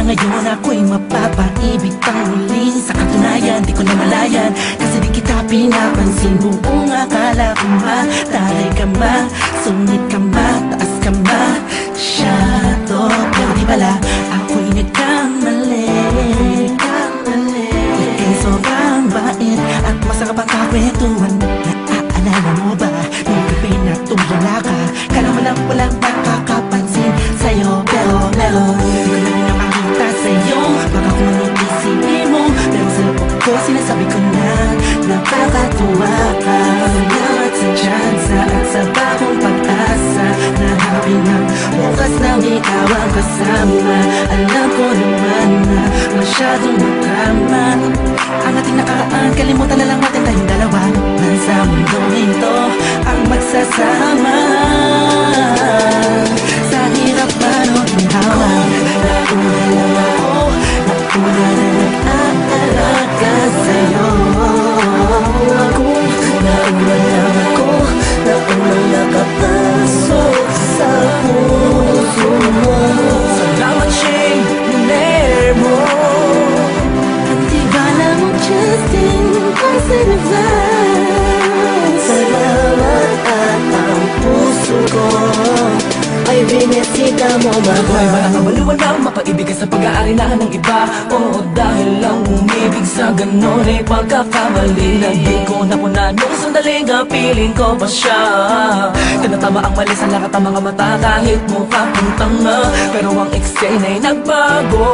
Ngayon ako'y mapapaibig pang muli. Sa katunayan, di ko na malayan, kasi di kita pinapansin. Buong akala ko mataray ka ma, sungit ka ma, taas ka ma, shadow. Pero di pala, ako'y nagkamali. Ika'y sobrang bait at masarap ang kakwentuhan. Naaalala mo ba, nung gabi na tumula ka, kala mo lang walang nakakapansin sa'yo. Pero di ko na makita sa'yo, baka kung anong isipin mo, pero sa loob ko sinasabi ko na napakatuwa ka. Salamat sa tsansa at sa bagong pag-asa, na habi ng bukas na ikaw ang kasama. Alam ko naman na masyadong madrama ang ating nakaraan, kalimutan na lang natin tayong dalawa. Nasa mundong ito ang magsasama, sa hirap man o ginhawa. Nauna lang ako, nauna na nag-aalaga sa'yo. Nauna lang ako, naunang nakapasok sa puso mo. Salamat, Shane, numer mo. At di bala mo, Justin, kasi nag-advance. Salamat at ang puso ko ay binisita mo, mahal. Ako'y walang kabaliwan lang mapaibig ka sa pag-aarinahan ng iba. Oo, dahil lang umibig sa ganon ay pagkakamali. Hindi ko napuna nung sandaling piling ko pa siya. Tinatama ang mali sa lahat ng mga mata, kahit mukha kong tanga. Pero ang eksena ay nagbago,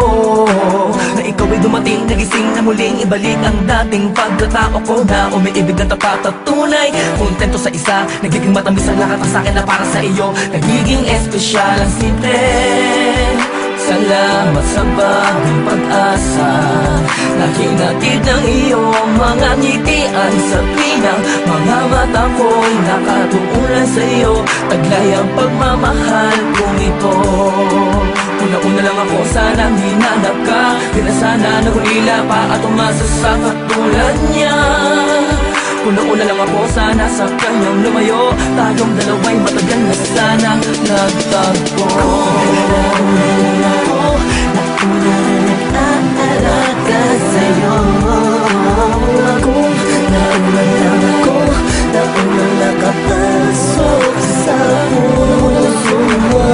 na ikaw ay dumating, nagising na muling ibalik ang dating pagkatao ko, na umiibig ng tapat at tunay. Kontento sa isa, nagiging matamis ang lahat ang sakin na para sa iyo. Nagiging espesyal ang simple. Salamat sa bagong pag-asa, na hinatid ng iyong mga ngitian. Sa pinang mga mata ko'y nakatuunan sa iyo, taglay ang pagmamahal kong ito. Una-una lang ako, sanang hinanap ka, di na sana nahulila pa at umasa sa katulad niya. Una-una lang ako, sana sa kanyang lumayo, tayong dalawa'y matagal na sana nagtagpo. Nauna na nag-aalaga sa'yo. Nauna lang ako, naunang nakapasok sa puso mo.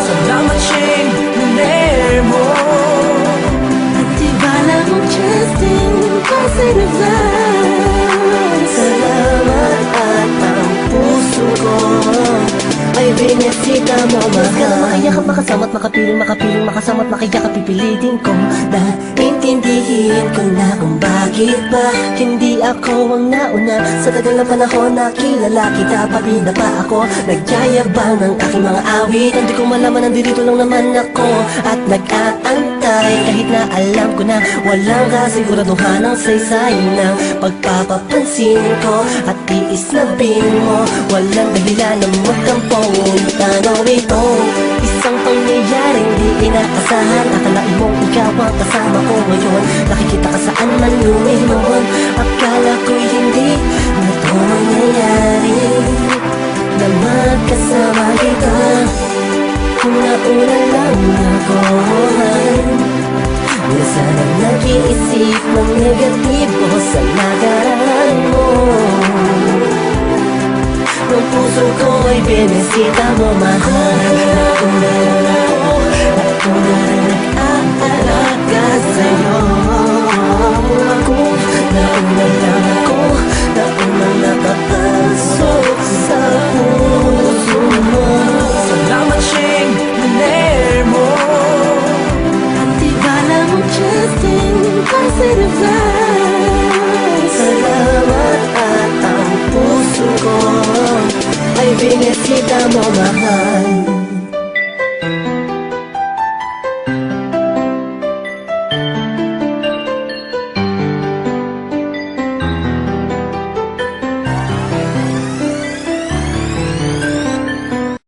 Salamat, Shane, numer mo. At di bala mo, Justin, kasi nag-advance. Salamat at ang puso ko ay binisita mo, mahal. Makaiyak at makasama at makapiling, makasama at makaiyak at pipilitin ko na intindihin ko na kung bakit ba hindi ako ang nauna. Sa tagal na panahon na kilala kita, pati na pa ako nagyayabang ng aking mga awit. Hindi ko malaman, nandito lang naman ako at nag-aantay, kahit na alam ko na walang kasiguraduhan ang saysay ng pagpapapansin ko at tiis na mo. Walang dahilan na magtampo. Tanong ito, isang pangyayaring di inaasahan. Akalain mong ikaw ang kasama ko ngayon, nakikita ka saan man luminon. Akala ko'y hindi na ito mangyayari, na magkasama kita. Kung nauna lang ako, na sana nag-iisip ng negatibo sa nakaraan mo. Ang puso ko'y binisita mo, mahal. Nauna lang